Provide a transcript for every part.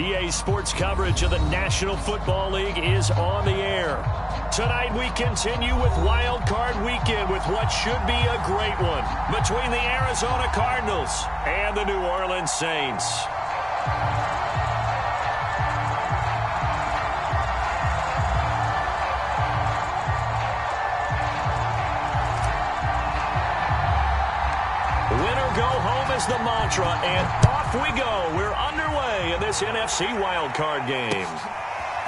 EA Sports coverage of the National Football League is on the air. Tonight we continue with Wild Card Weekend with what should be a great one between the Arizona Cardinals and the New Orleans Saints. Winner go home is the mantra, and off we go. We're underway in this NFC wildcard game.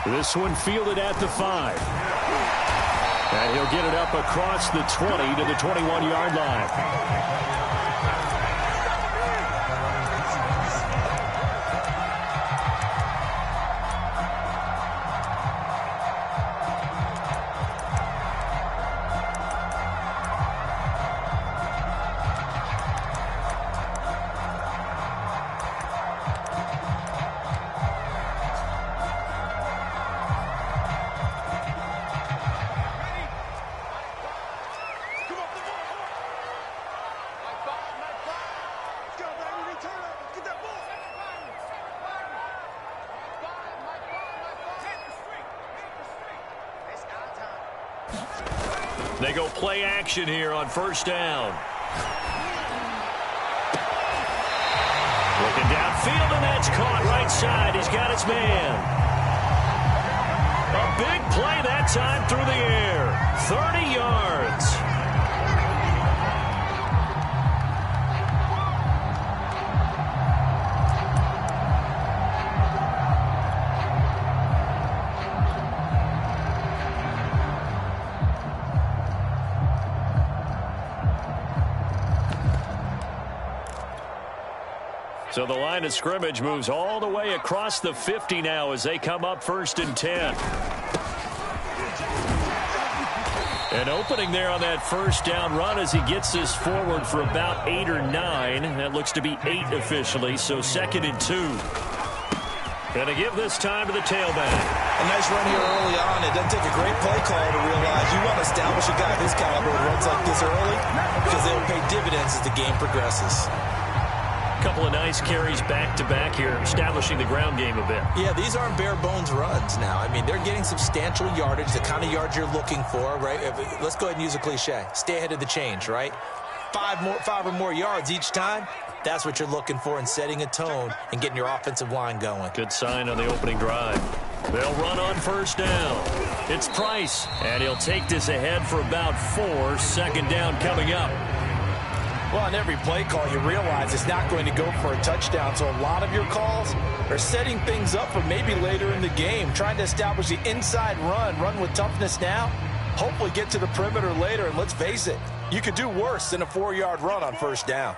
This one fielded at the 5. And he'll get it up across the 20 to the 21-yard line. They go play action here on first down. Looking downfield, and that's caught right side. He's got his man. A big play that time through the air. 30 yards. So the line of scrimmage moves all the way across the 50 now as they come up 1st and 10. An opening there on that first down run as he gets this forward for about 8 or 9. That looks to be 8 officially, so 2nd and 2. Going to give this time to the tailback. A nice run here early on. It doesn't take a great play call to realize you want to establish a guy this caliber who runs like this early because they'll pay dividends as the game progresses. Couple of nice carries back-to-back here, establishing the ground game a bit. Yeah, these aren't bare-bones runs now. I mean, they're getting substantial yardage, the kind of yards you're looking for, right? Let's go ahead and use a cliche. Stay ahead of the change, right? 5 or more yards each time, that's what you're looking for in setting a tone and getting your offensive line going. Good sign on the opening drive. They'll run on first down. It's Price, and he'll take this ahead for about 4. 2nd down coming up. Well, on every play call, you realize it's not going to go for a touchdown, so a lot of your calls are setting things up for maybe later in the game, trying to establish the inside run with toughness now, hopefully get to the perimeter later, and let's face it, you could do worse than a 4-yard run on first down.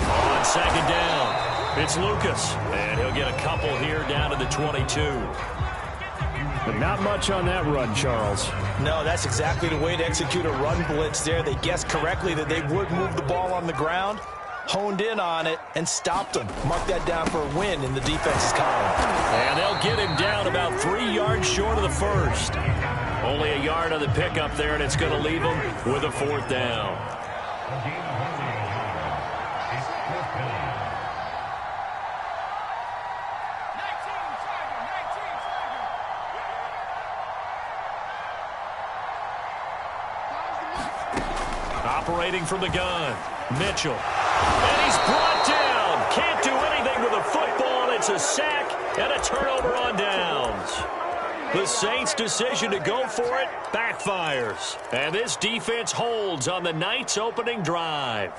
On 2nd down, it's Lucas, and he'll get a couple here down to the 22. But not much on that run, Charles. No, that's exactly the way to execute a run blitz there. They guessed correctly that they would move the ball on the ground, honed in on it, and stopped them. Mark that down for a win in the defense's column. And they'll get him down about 3 yards short of the first. Only a yard on the pickup there, and it's going to leave him with a 4th down. Operating from the gun, Mitchell. And he's brought down. Can't do anything with a football. It's a sack and a turnover on downs. The Saints' decision to go for it backfires. And this defense holds on the night's opening drive.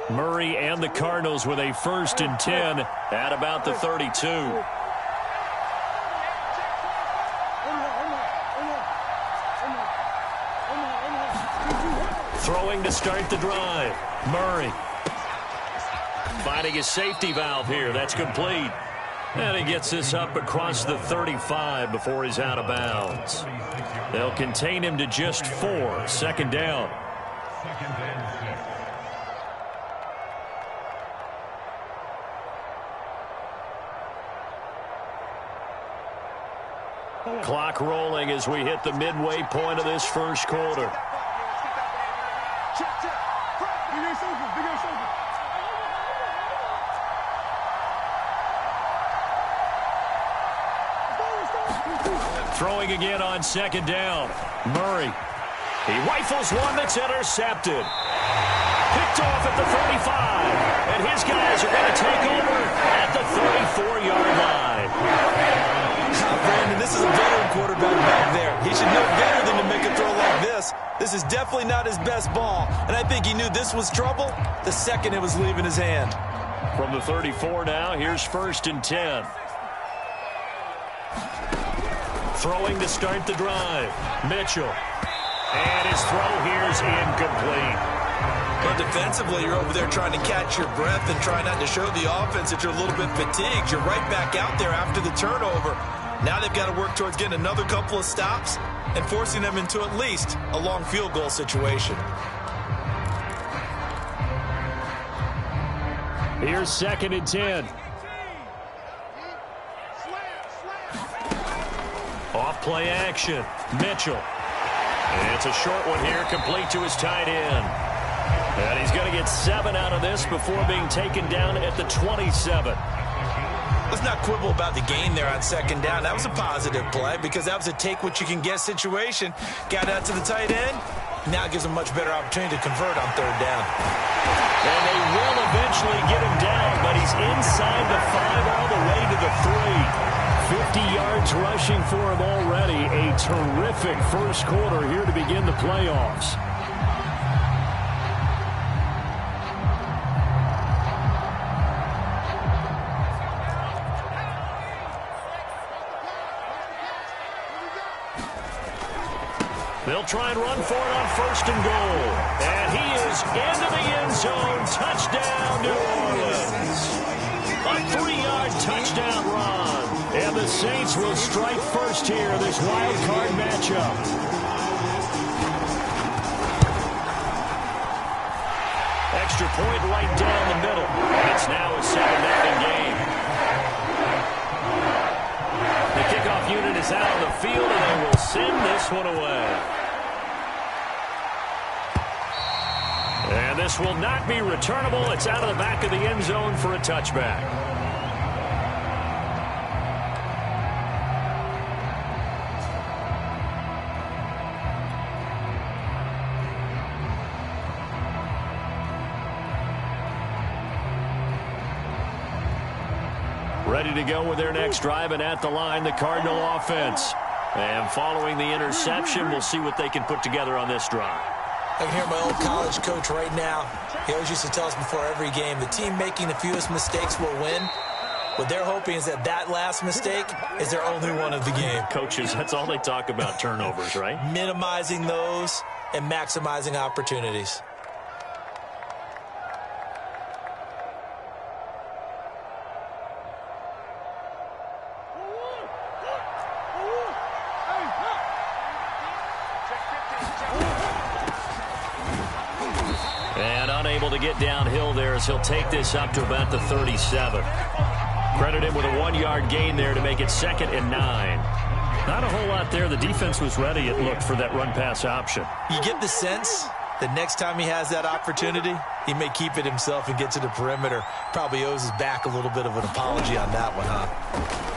Murray and the Cardinals with a 1st and 10 at about the 32. Throwing to start the drive. Murray. Finding his safety valve here. That's complete. And he gets this up across the 35 before he's out of bounds. They'll contain him to just 4. 2nd down. Clock rolling as we hit the midway point of this first quarter. Throwing again on second down. Murray. He rifles one that's intercepted. Picked off at the 35. And his guys are going to take over at the 34-yard line. Brandon, this is a veteran quarterback back there. He should know better than to make a throw like this. This is definitely not his best ball. And I think he knew this was trouble the second it was leaving his hand. From the 34 now, here's 1st and 10. Throwing to start the drive. Mitchell. And his throw here is incomplete. But defensively, you're over there trying to catch your breath and try not to show the offense that you're a little bit fatigued. You're right back out there after the turnover. Now they've got to work towards getting another couple of stops and forcing them into at least a long field goal situation. Here's 2nd and 10. Off play action. Mitchell. And it's a short one here, complete to his tight end. And he's going to get 7 out of this before being taken down at the 27. Let's not quibble about the gain there on 2nd down. That was a positive play because that was a take-what-you-can-get situation. Got out to the tight end. Now gives him a much better opportunity to convert on 3rd down. And they will eventually get him down, but he's inside the 5 all the way to the 3. 50 yards rushing for him already. A terrific first quarter here to begin the playoffs. They'll try and run for it on 1st and goal. And he is into the end zone. Touchdown, New Orleans. A 3-yard touchdown run. And the Saints will strike first here, this wild card matchup. Extra point right down the middle. It's now a 7-0 game. The kickoff unit is out on the field, and they will send this one away. And this will not be returnable. It's out of the back of the end zone for a touchback. Ready to go with their next drive, and at the line, the Cardinal offense. And following the interception, we'll see what they can put together on this drive. I can hear my old college coach right now. He always used to tell us before every game, the team making the fewest mistakes will win. What they're hoping is that that last mistake is their only one of the game. Coaches, that's all they talk about, turnovers, right? Minimizing those and maximizing opportunities. To get downhill there as he'll take this up to about the 37. Credit him with a 1-yard gain there to make it 2nd and 9. Not a whole lot there. The defense was ready, it looked, for that run-pass option. You get the sense that next time he has that opportunity, he may keep it himself and get to the perimeter. Probably owes his back a little bit of an apology on that one, huh?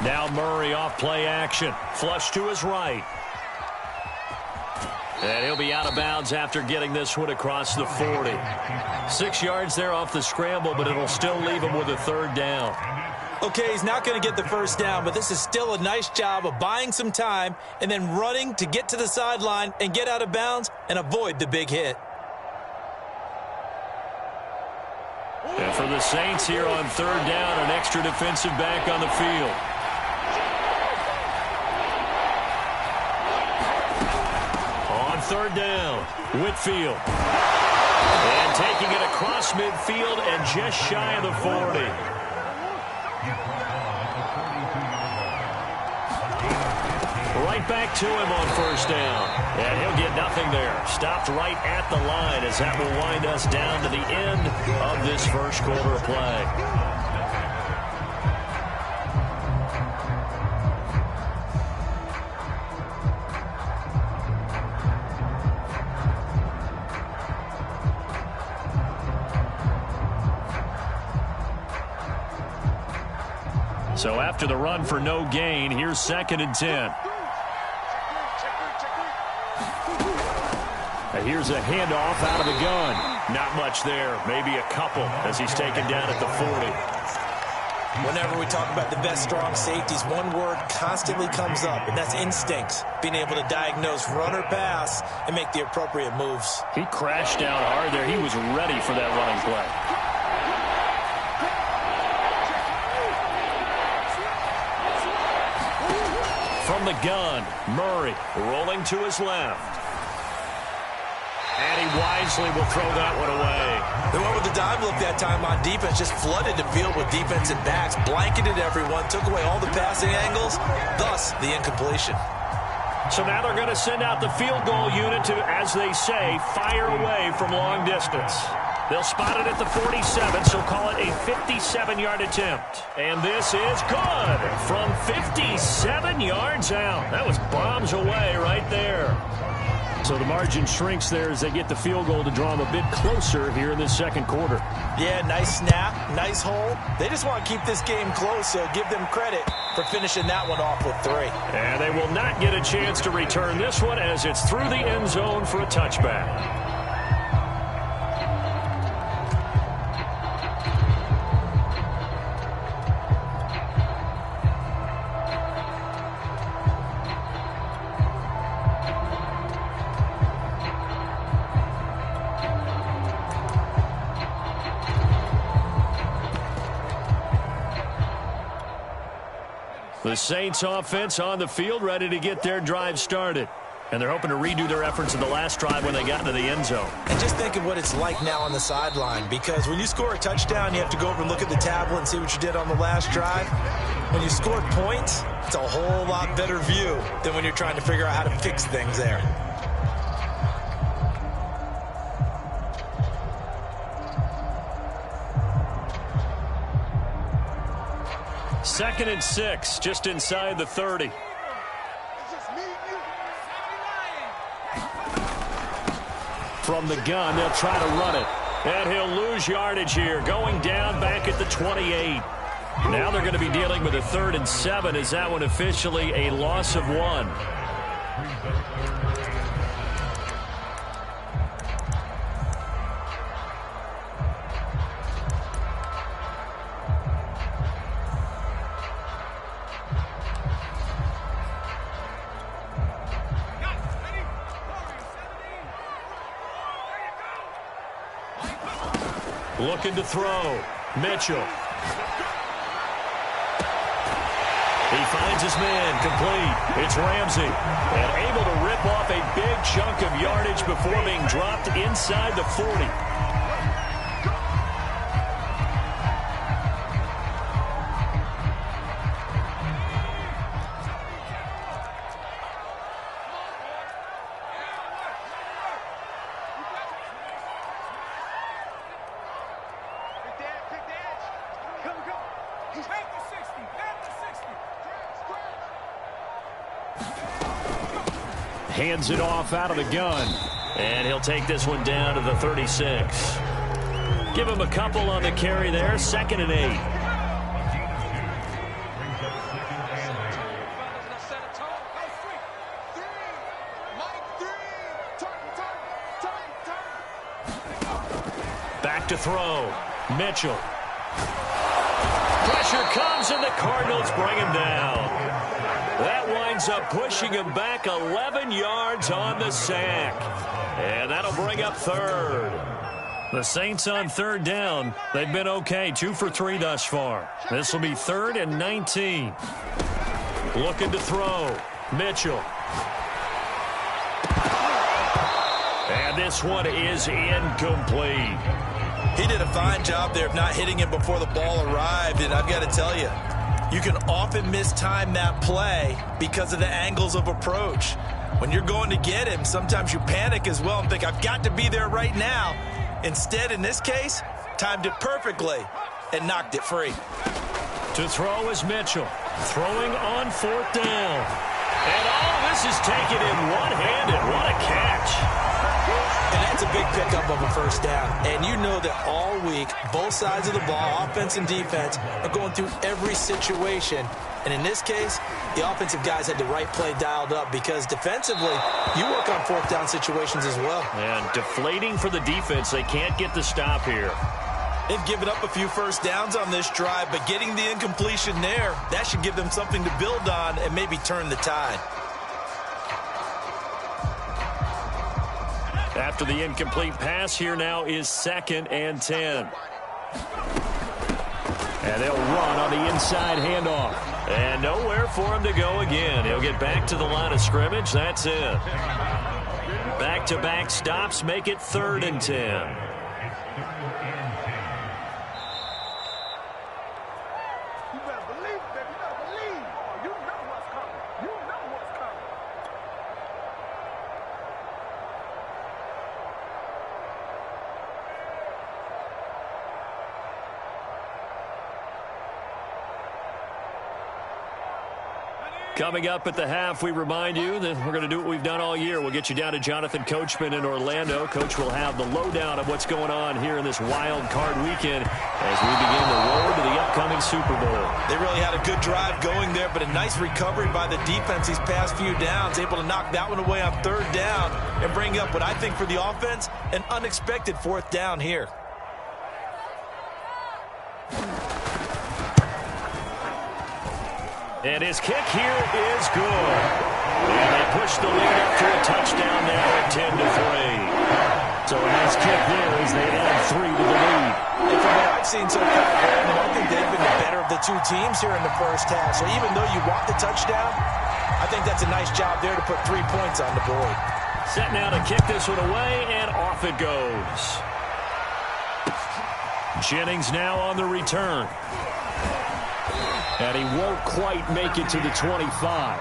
Now Murray off play action. Flush to his right. And he'll be out of bounds after getting this one across the 40. 6 yards there off the scramble, but it'll still leave him with a 3rd down. Okay, he's not going to get the first down, but this is still a nice job of buying some time and then running to get to the sideline and get out of bounds and avoid the big hit. And for the Saints here on 3rd down, an extra defensive back on the field. On 3rd down, Whitfield. And taking it across midfield and just shy of the 40. Right back to him on 1st down. And he'll get nothing there. Stopped right at the line as that will wind us down to the end of this first quarter of play. So after the run for no gain, here's 2nd and 10. Here's a handoff out of the gun. Not much there. Maybe a couple as he's taken down at the 40. Whenever we talk about the best strong safeties, one word constantly comes up, and that's instincts. Being able to diagnose run or pass and make the appropriate moves. He crashed down hard there. He was ready for that running play. From the gun, Murray rolling to his left. And he wisely will throw that one away. They went with the dive look that time on defense, just flooded the field with defensive backs, blanketed everyone, took away all the passing angles, thus the incompletion. So now they're going to send out the field goal unit to, as they say, fire away from long distance. They'll spot it at the 47, so call it a 57-yard attempt. And this is good from 57 yards out. That was bombs away right there. So the margin shrinks there as they get the field goal to draw them a bit closer here in this second quarter. Yeah, nice snap, nice hold. They just want to keep this game close, so give them credit for finishing that one off with 3. And they will not get a chance to return this one as it's through the end zone for a touchback. The Saints offense on the field, ready to get their drive started. And they're hoping to redo their efforts in the last drive when they got into the end zone. And just think of what it's like now on the sideline, because when you score a touchdown, you have to go over and look at the tablet and see what you did on the last drive. When you score points, it's a whole lot better view than when you're trying to figure out how to fix things there. Second and 6, just inside the 30. From the gun, they'll try to run it. And he'll lose yardage here, going down back at the 28. Now they're going to be dealing with a 3rd and 7. Is that one officially a loss of 1? Looking to throw. Mitchell. He finds his man complete. It's Ramsey. And able to rip off a big chunk of yardage before being dropped inside the 40. Hands it off out of the gun. And he'll take this one down to the 36. Give him a couple on the carry there. 2nd and 8. Back to throw. Mitchell. Pressure comes and the Cardinals bring him down. That winds up pushing him back 11 yards on the sack. And that'll bring up 3rd. The Saints on 3rd down. They've been okay, 2 for 3 thus far. This will be 3rd and 19. Looking to throw. Mitchell. And this one is incomplete. He did a fine job there of not hitting him before the ball arrived, and I've got to tell you, you can often mistime that play because of the angles of approach. When you're going to get him, sometimes you panic as well and think, I've got to be there right now. Instead, in this case, timed it perfectly and knocked it free. To throw is Mitchell, throwing on 4th down. And all this is taken in one-handed. What a catch. And that's a big pickup of a first down. And you know that all week, both sides of the ball, offense and defense, are going through every situation. And in this case, the offensive guys had the right play dialed up because defensively, you work on fourth down situations as well. And deflating for the defense. They can't get the stop here. They've given up a few first downs on this drive, but getting the incompletion there, that should give them something to build on and maybe turn the tide. After the incomplete pass, here now is 2nd and 10. And they'll run on the inside handoff. And nowhere for him to go again. He'll get back to the line of scrimmage. That's it. Back-to-back stops make it 3rd and 10. Coming up at the half, we remind you that we're going to do what we've done all year. We'll get you down to Jonathan Coachman in Orlando. Coach will have the lowdown of what's going on here in this wild card weekend as we begin the road to the upcoming Super Bowl. They really had a good drive going there, but a nice recovery by the defense these past few downs, able to knock that one away on 3rd down and bring up what I think for the offense, an unexpected 4th down here. And his kick here is good. And they push the lead up to a touchdown now at 10-3. So a nice kick there as they add 3 to the lead. And from what I've seen so far, Brandon, I think they've been the better of the two teams here in the first half. So even though you want the touchdown, I think that's a nice job there to put 3 points on the board. Set now to kick this one away, and off it goes. Jennings now on the return. And he won't quite make it to the 25.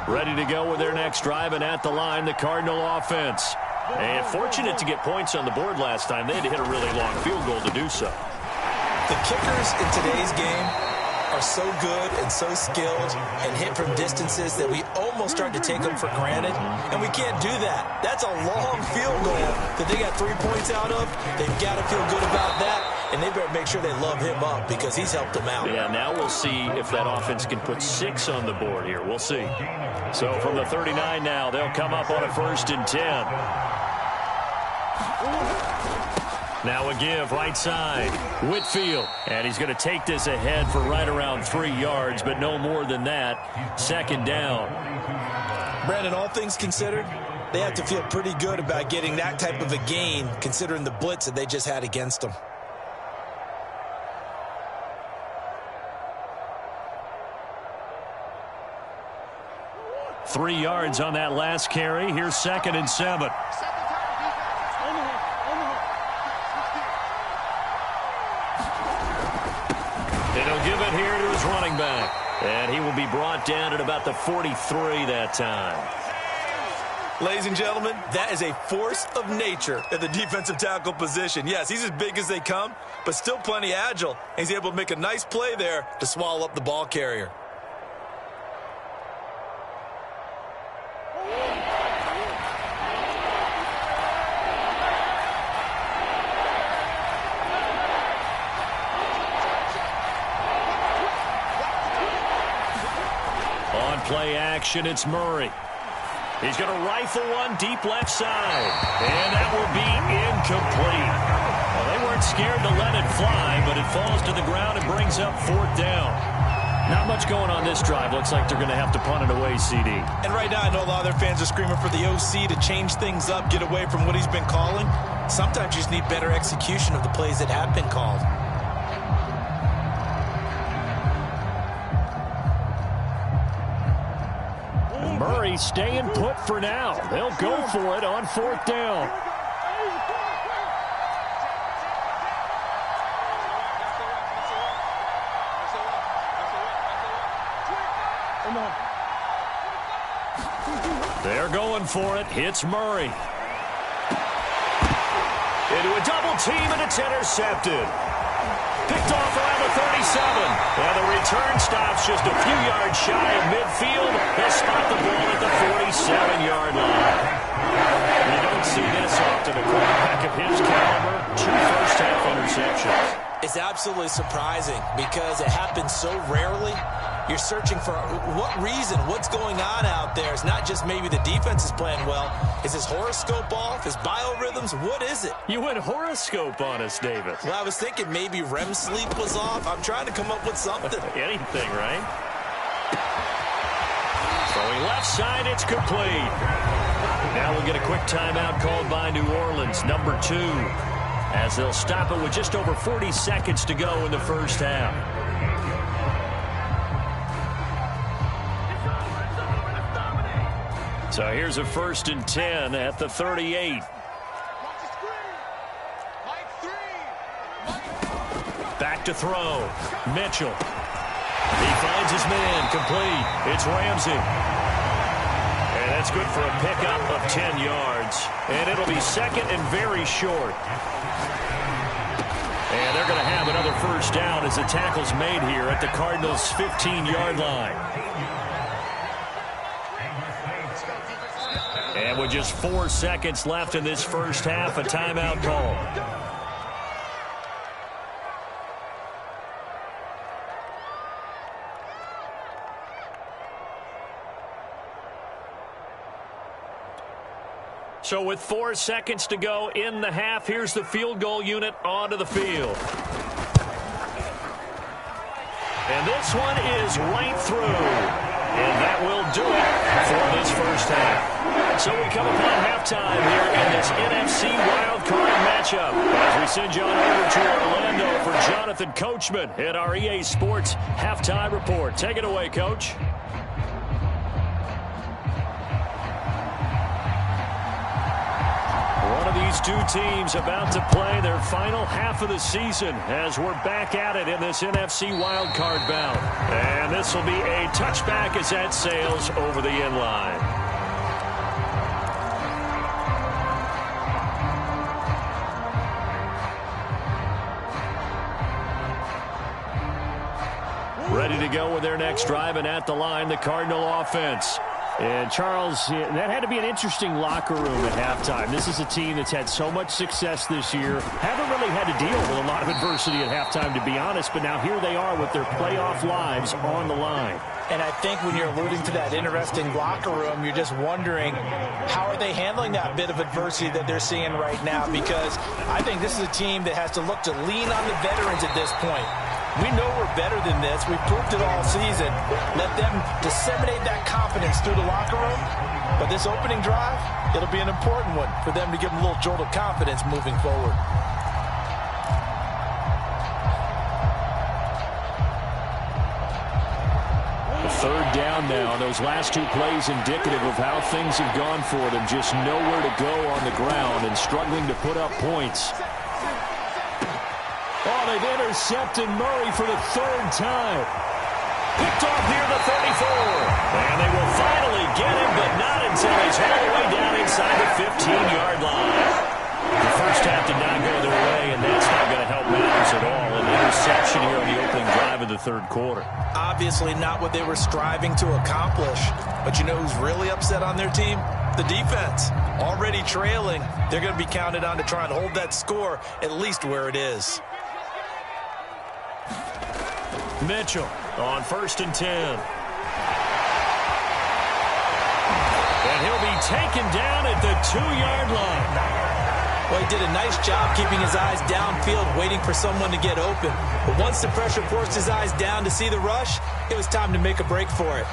Ready to go with their next drive, and at the line, the Cardinal offense. And fortunate to get points on the board last time. They had to hit a really long field goal to do so. The kickers in today's game are so good and so skilled and hit from distances that we almost start to take them for granted, and we can't do that. That's a long field goal that they got 3 points out of. They've got to feel good about that, and they better make sure they love him up because he's helped them out. Yeah, now we'll see if that offense can put 6 on the board here. We'll see. So from the 39 now, they'll come up on a 1st and 10. Now a give right side. Whitfield. And he's going to take this ahead for right around 3 yards, but no more than that. 2nd down. Brandon, all things considered, they have to feel pretty good about getting that type of a gain considering the blitz that they just had against them. Three yards on that last carry. Here's 2nd and 7. Give it here to his running back. And he will be brought down at about the 43 that time. Ladies and gentlemen, that is a force of nature at the defensive tackle position. Yes, he's as big as they come, but still plenty agile. He's able to make a nice play there to swallow up the ball carrier. Play action, it's Murray. He's going to rifle one deep left side. And that will be incomplete. Well, they weren't scared to let it fly, but it falls to the ground and brings up 4th down. Not much going on this drive. Looks like they're going to have to punt it away, CD. And right now, I know a lot of their fans are screaming for the OC to change things up, get away from what he's been calling. Sometimes you just need better execution of the plays that have been called. Murray staying put for now. They'll go for it on 4th down. They're going for it. Hits Murray. Into a double team, and it's intercepted. Picked off around the 37. And the return stops just a few yards shy of midfield. They'll spot the ball at the 47-yard line. You don't see this often. A quarterback of his caliber, 2 first-half interceptions. It's absolutely surprising because it happens so rarely. You're searching for what reason, what's going on out there. It's not just maybe the defense is playing well. Is his horoscope off? His biorhythms? What is it? You went horoscope on us, Davis. Well, I was thinking maybe REM sleep was off. I'm trying to come up with something. Anything, right? Throwing left side, it's complete. Now we'll get a quick timeout called by New Orleans, number 2, as they'll stop it with just over 40 seconds to go in the first half. So here's a 1st and 10 at the 38. Back to throw. Mitchell. He finds his man. Complete. It's Ramsey. And that's good for a pickup of 10 yards. And it'll be second and very short. And they're going to have another first down as the tackle's made here at the Cardinals' 15-yard line. And with just 4 seconds left in this first half, a timeout call. So with 4 seconds to go in the half, here's the field goal unit onto the field. And this one is right through. And that will do it for this first half. So we come upon halftime here in this NFC wildcard matchup as we send you on over to Orlando for Jonathan Coachman at our EA Sports Halftime Report. Take it away, Coach. One of these two teams about to play their final half of the season as we're back at it in this NFC wildcard bout. And this will be a touchback as that sails over the end line. Ready to go with their next drive, and at the line, the Cardinal offense. And, Charles, that had to be an interesting locker room at halftime. This is a team that's had so much success this year. Haven't really had to deal with a lot of adversity at halftime, to be honest. But now here they are with their playoff lives on the line. And I think when you're alluding to that interesting locker room, you're just wondering how are they handling that bit of adversity that they're seeing right now? Because I think this is a team that has to look to lean on the veterans at this point. We know we're better than this. We've proved it all season. Let them disseminate that confidence through the locker room. But this opening drive, it'll be an important one for them to give them a little jolt of confidence moving forward. A third down now. Those last 2 plays indicative of how things have gone for them. Just nowhere to go on the ground and struggling to put up points. Oh, they've intercepted Murray for the 3rd time. Picked off near the 34. And they will finally get him, but not until he's all the way down inside the 15-yard line. The first half did not go their way, and that's not going to help matters at all. An interception here on the opening drive of the 3rd quarter. Obviously not what they were striving to accomplish. But you know who's really upset on their team? The defense. Already trailing. They're going to be counted on to try and hold that score at least where it is. Mitchell on 1st and 10. And he'll be taken down at the 2-yard line. Well, he did a nice job keeping his eyes downfield, waiting for someone to get open. But once the pressure forced his eyes down to see the rush, it was time to make a break for it.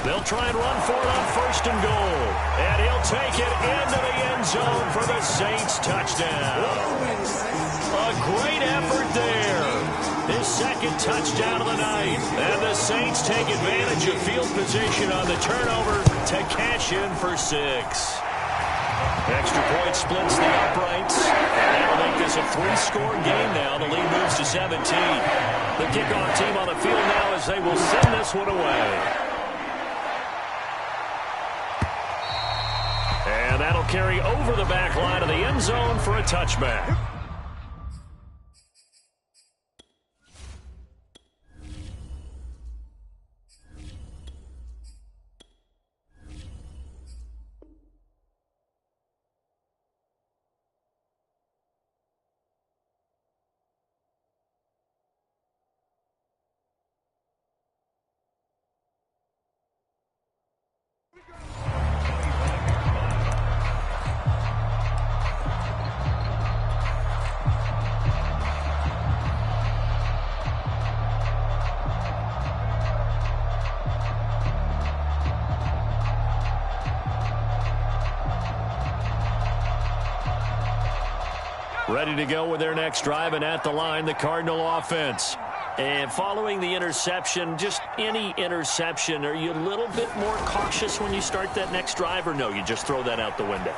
They'll try and run for it on 1st and goal. And he'll take it into the end zone for the Saints touchdown. A great effort there. His 2nd touchdown of the night. And the Saints take advantage of field position on the turnover to cash in for 6. Extra point splits the uprights. And that'll make this a 3-score game now. The lead moves to 17. The kickoff team on the field now as they will send this one away. And that'll carry over the back line of the end zone for a touchback. Ready to go with their next drive, and at the line, the Cardinal offense. And following the interception, just any interception, are you a little bit more cautious when you start that next drive, or no, you just throw that out the window?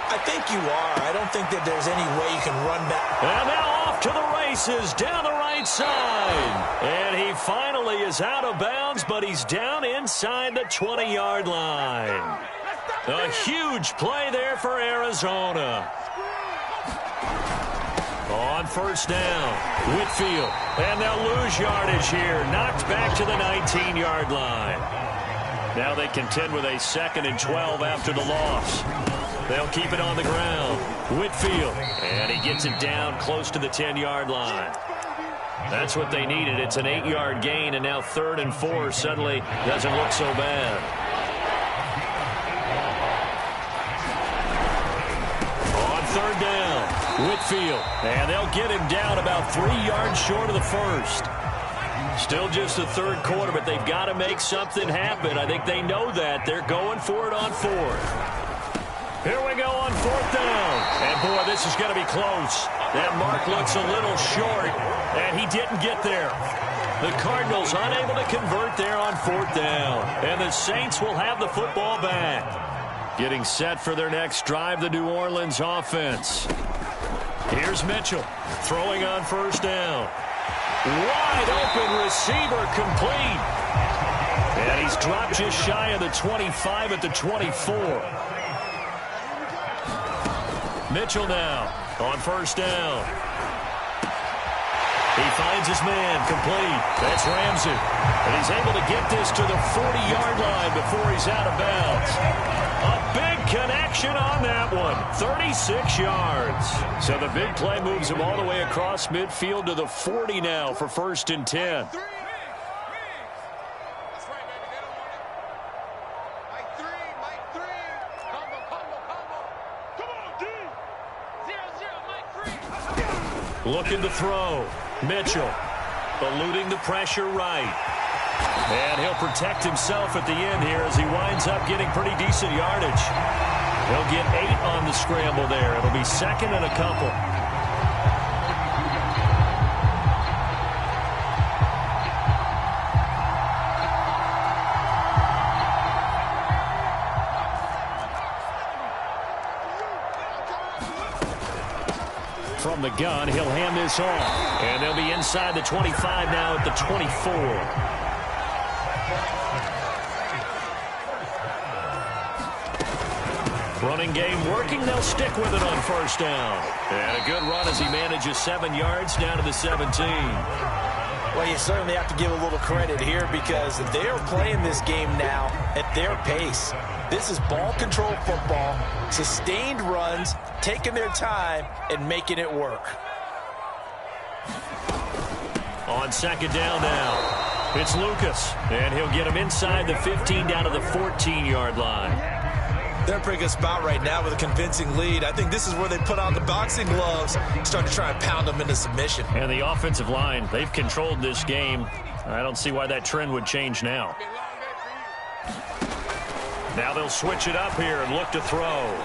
I think you are. I don't think that there's any way you can run back. And now off to the races, down the right side. And he finally is out of bounds, but he's down inside the 20-yard line. A huge play there for Arizona. On first down, Whitfield, and they'll lose yardage here, knocked back to the 19-yard line. Now they contend with a 2nd and 12 after the loss. They'll keep it on the ground. Whitfield, and he gets it down close to the 10-yard line. That's what they needed. It's an 8-yard gain, and now 3rd and 4 suddenly doesn't look so bad. On 3rd down. Whitfield, and they'll get him down about 3 yards short of the first. Still just the 3rd quarter, but they've got to make something happen. I think they know that. They're going for it on 4th. Here we go on 4th down. And, boy, this is going to be close. That mark looks a little short, and he didn't get there. The Cardinals unable to convert there on 4th down. And the Saints will have the football back. Getting set for their next drive, the New Orleans offense. Here's Mitchell throwing on 1st down. Wide open receiver complete. And he's dropped just shy of the 25 at the 24. Mitchell now on 1st down. He finds his man complete. That's Ramsey. And he's able to get this to the 40-yard line before he's out of bounds. A big connection on that one. 36 yards. So the big play moves him all the way across midfield to the 40 now for 1st and 10. Looking to throw. Mitchell eluding the pressure right. And he'll protect himself at the end here as he winds up getting pretty decent yardage. He'll get 8 on the scramble there. It'll be 2nd and a couple. From the gun, he'll hand this off. And they'll be inside the 25 now at the 24. Running game working. They'll stick with it on 1st down. And a good run as he manages 7 yards down to the 17. Well, you certainly have to give a little credit here because they're playing this game now at their pace. This is ball control football, sustained runs, taking their time, and making it work. On 2nd down now, it's Lucas, and he'll get him inside the 15 down to the 14-yard line. They're in a pretty good spot right now with a convincing lead. I think this is where they put on the boxing gloves, start to try and pound them into submission. And the offensive line, they've controlled this game. I don't see why that trend would change now. Now they'll switch it up here and look to throw.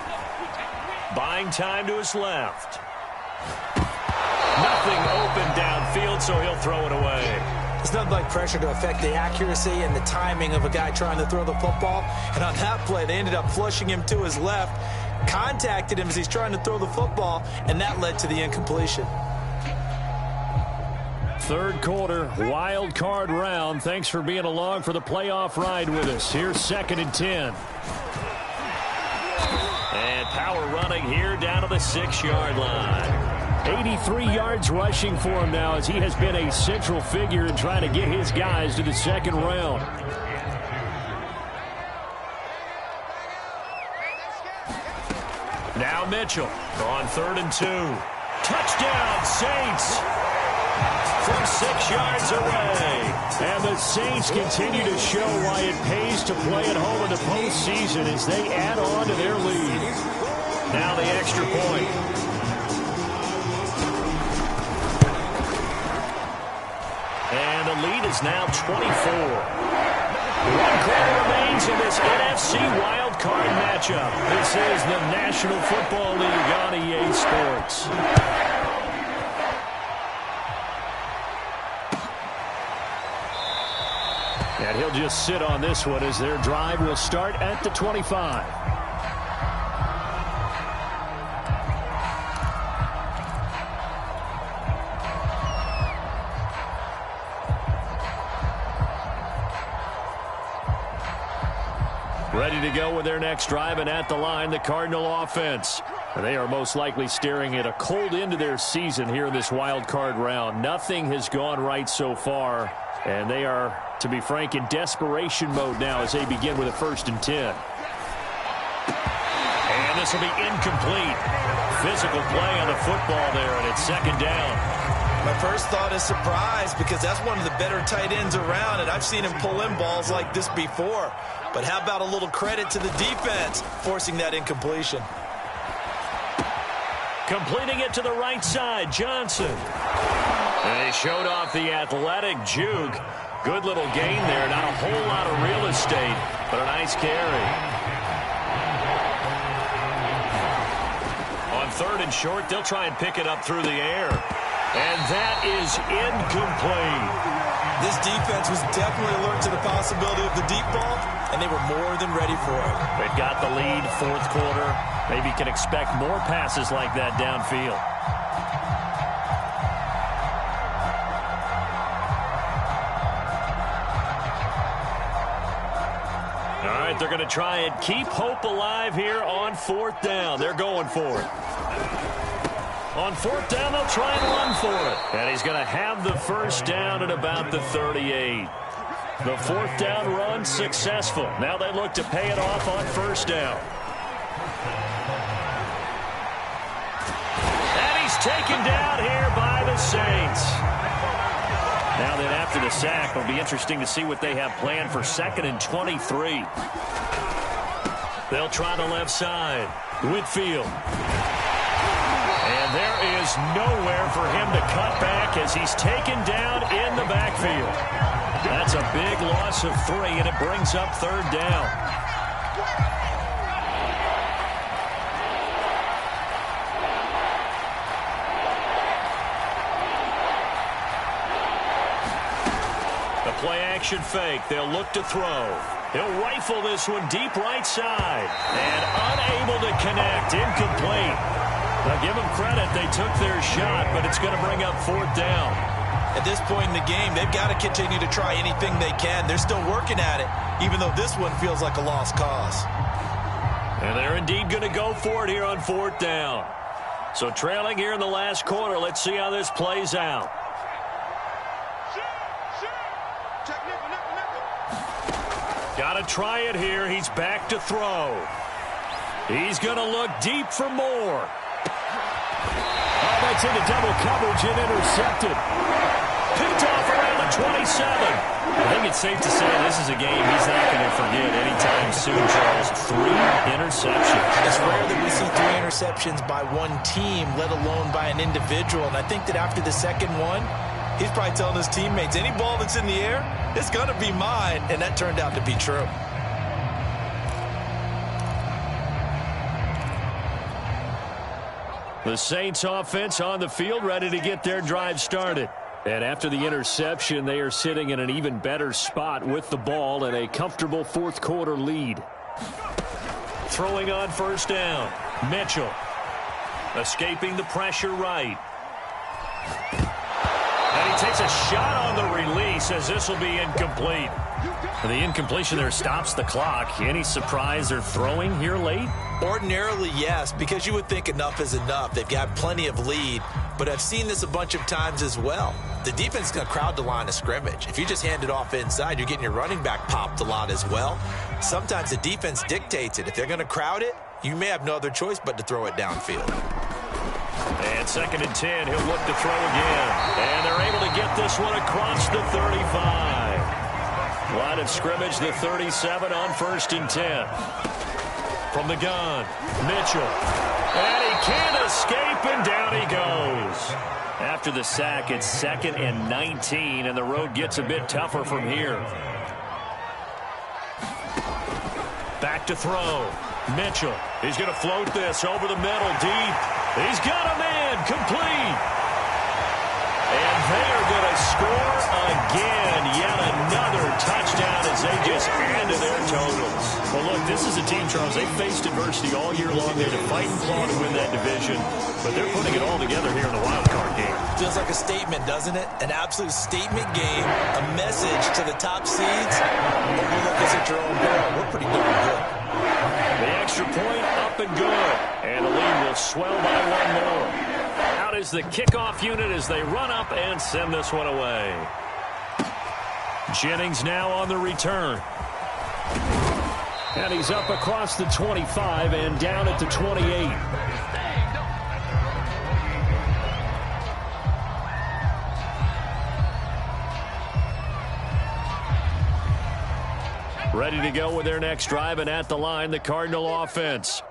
Buying time to his left. Nothing open downfield, so he'll throw it away. It's nothing like pressure to affect the accuracy and the timing of a guy trying to throw the football. And on that play, they ended up flushing him to his left. contacted him as he's trying to throw the football, and that led to the incompletion. Third quarter, wild card round. Thanks for being along for the playoff ride with us. Here's 2nd and 10. And power running here down to the 6-yard line. 83 yards rushing for him now as he has been a central figure in trying to get his guys to the second round. Now Mitchell on 3rd and 2. Touchdown, Saints! From 6 yards away. And the Saints continue to show why it pays to play at home in the postseason as they add on to their lead. Now the extra point. And the lead is now 24. 1 quarter remains in this NFC wildcard matchup. This is the National Football League on EA Sports. And he'll just sit on this one as their drive will start at the 25. Ready to go with their next drive, and at the line, the Cardinal offense. They are most likely staring at a cold end to their season here in this wild card round. Nothing has gone right so far, and they are, to be frank, in desperation mode now as they begin with a 1st and 10. And this will be incomplete. Physical play on the football there, and it's 2nd down. My first thought is surprise because that's one of the better tight ends around, and I've seen him pull in balls like this before. But how about a little credit to the defense forcing that incompletion? Completing it to the right side, Johnson. And he showed off the athletic juke. Good little gain there. Not a whole lot of real estate, but a nice carry. On 3rd and short, they'll try and pick it up through the air. And that is incomplete. This defense was definitely alert to the possibility of the deep ball, and they were more than ready for it. They've got the lead, 4th quarter. Maybe can expect more passes like that downfield. All right, they're going to try and keep hope alive here on 4th down. They're going for it. On 4th down, they'll try and run for it. And he's going to have the 1st down at about the 38. The 4th down run successful. Now they look to pay it off on 1st down. And he's taken down here by the Saints. Now then, after the sack, it'll be interesting to see what they have planned for 2nd and 23. They'll try the left side. Whitfield. And there is nowhere for him to cut back as he's taken down in the backfield. That's a big loss of 3, and it brings up 3rd down. The play-action fake. They'll look to throw. He'll rifle this one deep right side. And unable to connect. Incomplete. Now, give them credit. They took their shot, but it's going to bring up 4th down. At this point in the game, they've got to continue to try anything they can. They're still working at it, even though this one feels like a lost cause. And they're indeed going to go for it here on 4th down. So trailing here in the last quarter, let's see how this plays out. Got to try it here. He's back to throw. He's going to look deep for more. Oh, that's into double coverage and intercepted. Picked off around the 27. I think it's safe to say this is a game he's not going to forget anytime soon, Charles. 3 interceptions. It's rare that we see 3 interceptions by one team, let alone by an individual. And I think that after the second one, he's probably telling his teammates, any ball that's in the air, it's going to be mine. And that turned out to be true. The Saints offense on the field, ready to get their drive started. And after the interception, they are sitting in an even better spot with the ball and a comfortable 4th quarter lead. Throwing on 1st down. Mitchell escaping the pressure right. And he takes a shot on the release as this will be incomplete. The incompletion there stops the clock. Any surprise they're throwing here late? Ordinarily, yes, because you would think enough is enough. They've got plenty of lead, but I've seen this a bunch of times as well. The defense is going to crowd the line of scrimmage. If you just hand it off inside, you're getting your running back popped a lot as well. Sometimes the defense dictates it. If they're going to crowd it, you may have no other choice but to throw it downfield. And 2nd and 10, he'll look to throw again. And they're able to get this one across the 35. Line of scrimmage, the 37 on 1st and 10. From the gun, Mitchell. And he can't escape, and down he goes. After the sack, it's 2nd and 19, and the road gets a bit tougher from here. Back to throw. Mitchell. He's going to float this over the middle, deep. He's got a man, complete. And they are going to score again. Yet another touchdown as they just add to their totals. Well, look, this is a team, Charles. They faced adversity all year long. They had to fight and claw to win that division. But they're putting it all together here in the wild card game. Feels like a statement, doesn't it? An absolute statement game. A message to the top seeds. Overlook us at your own barrel. We're pretty darn good. The extra point up and good. And the lead will swell by one more. Out is the kickoff unit as they run up and send this one away. Jennings now on the return. And he's up across the 25 and down at the 28. Ready to go with their next drive, and at the line, the Cardinal offense.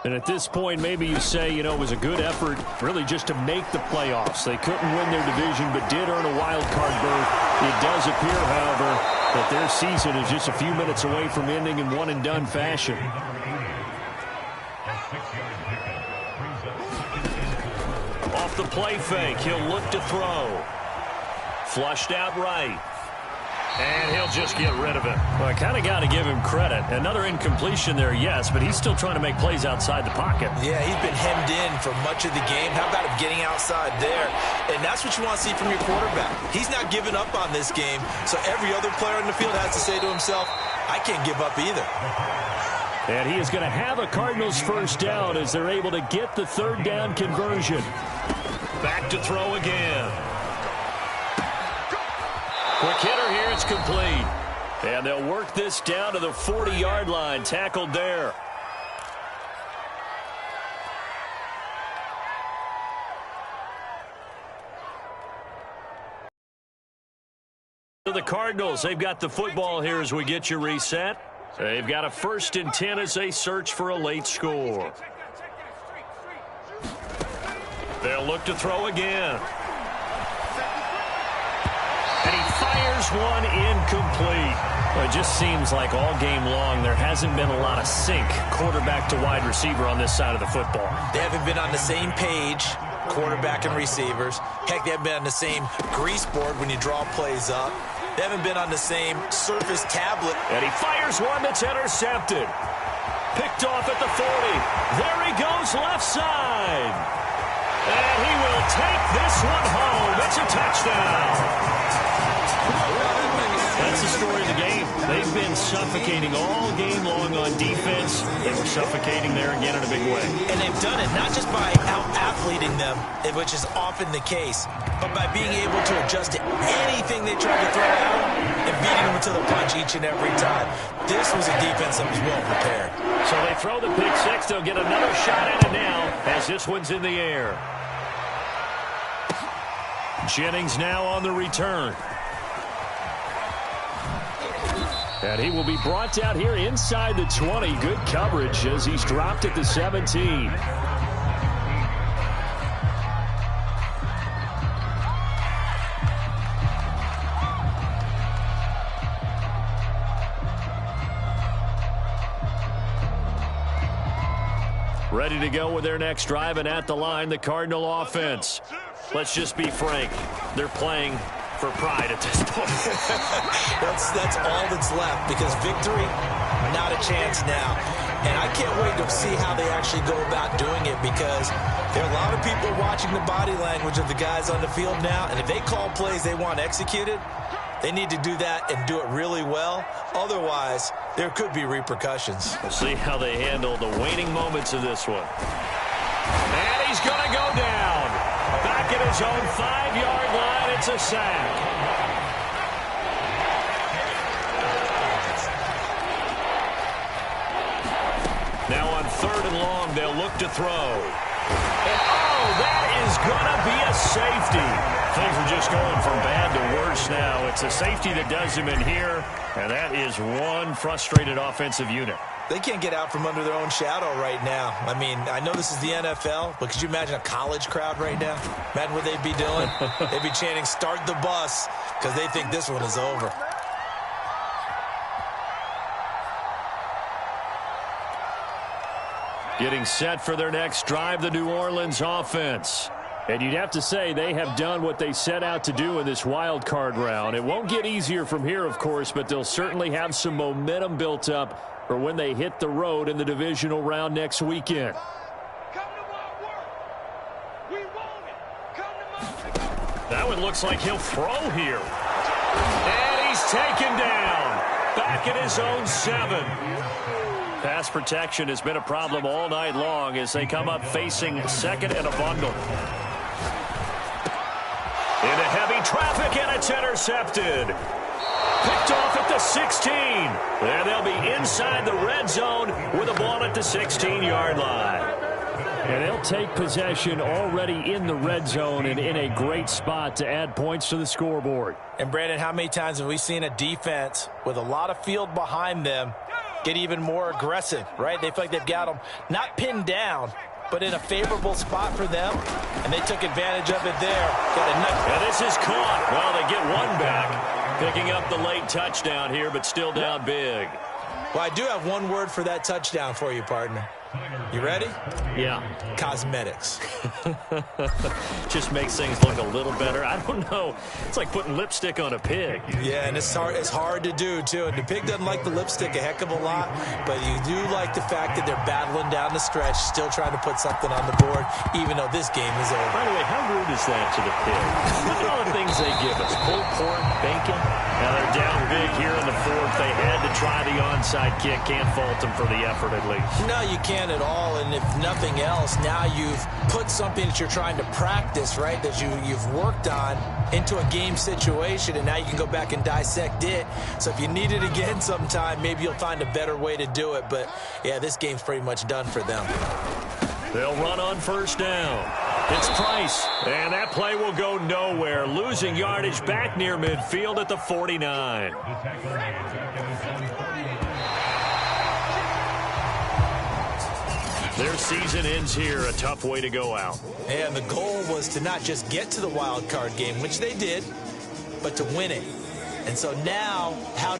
And at this point, maybe you say, you know, it was a good effort really just to make the playoffs. They couldn't win their division, but did earn a wild card berth. It does appear, however, that their season is just a few minutes away from ending in one-and-done fashion. Off the play fake, he'll look to throw. Flushed out right. And he'll just get rid of it. Well, I kind of got to give him credit. Another incompletion there, yes, but he's still trying to make plays outside the pocket. Yeah, he's been hemmed in for much of the game. How about him getting outside there? And that's what you want to see from your quarterback. He's not giving up on this game, so every other player in the field has to say to himself, I can't give up either. And he is going to have a Cardinals first down as they're able to get the third down conversion. Back to throw again. Quick hitter here, it's complete. And they'll work this down to the 40-yard line, tackled there. The Cardinals, they've got the football here as we get you reset. They've got a 1st and 10 as they search for a late score. They'll look to throw again. And he fires one incomplete. Well, it just seems like all game long there hasn't been a lot of sync quarterback to wide receiver on this side of the football. They haven't been on the same page, quarterback and receivers. Heck, they haven't been on the same grease board when you draw plays up. They haven't been on the same Surface tablet. And he fires one that's intercepted. Picked off at the 40. There he goes left side. And he will take this one home. It's a touchdown. That's the story of the game. They've been suffocating all game long on defense. They were suffocating there again in a big way. And they've done it not just by out-athleting them, which is often the case, but by being able to adjust to anything they try to throw out and beating them to the punch each and every time. This was a defense that was well prepared. So they throw the pick six. They'll get another shot at it now as this one's in the air. Jennings now on the return. And he will be brought down here inside the 20. Good coverage as he's dropped at the 17. Ready to go with their next drive, and at the line, the Cardinal offense. Let's just be frank. They're playing for pride at this point. that's all that's left, because victory Not a chance now. And I can't wait to see how they actually go about doing it, because there are a lot of people watching the body language of the guys on the field now, and if they call plays they want executed, they need to do that and do it really well. Otherwise, there could be repercussions. We'll see how they handle the waning moments of this one. And he's going to go down. Back at his own 5-yard line, it's a sack. Now on 3rd and long, they'll look to throw. And, oh, that is going to be a safety. Things are just going from bad to worse now. It's a safety that does him in here, and that is one frustrated offensive unit. They can't get out from under their own shadow right now. I mean, I know this is the NFL, but could you imagine a college crowd right now? Imagine what they'd be doing. They'd be chanting, "Start the bus," because they think this one is over. Getting set for their next drive, the New Orleans offense. And you'd have to say they have done what they set out to do in this wild card round. It won't get easier from here, of course, but they'll certainly have some momentum built up for when they hit the road in the divisional round next weekend. That one looks like he'll throw here. And he's taken down. Back at his own 7. Pass protection has been a problem all night long as they come up facing 2nd and a bundle. Into heavy traffic, and it's intercepted. Picked off at the 16. And they'll be inside the red zone with a ball at the 16-yard line. And they'll take possession already in the red zone and in a great spot to add points to the scoreboard. And, Brandon, how many times have we seen a defense with a lot of field behind them get even more aggressive, right? They feel like they've got them not pinned down, but in a favorable spot for them, and they took advantage of it there. And this is caught. Well, they get one back, picking up the late touchdown here, but still down big. Well, I do have one word for that touchdown for you, partner. You ready? Yeah. Cosmetics. Just makes things look a little better. I don't know. It's like putting lipstick on a pig. Yeah, and it's hard to do, too. And the pig doesn't like the lipstick a heck of a lot, but you do like the fact that they're battling down the stretch, still trying to put something on the board, even though this game is over. By the way, how rude is that to the pig? Look at all the things they give us. Pulled pork, bacon. Now they're down big here in the 4th. They had to try the onside kick. Can't fault them for the effort, at least. No, you can't at all, and if nothing else, now you've put something that you're trying to practice, right, that you've worked on into a game situation, and now you can go back and dissect it. So if you need it again sometime, maybe you'll find a better way to do it. But, yeah, this game's pretty much done for them. They'll run on 1st down. It's Price, and that play will go nowhere, losing yardage back near midfield at the 49. Their season ends here, a tough way to go out. And the goal was to not just get to the wild card game, which they did, but to win it. And so now, how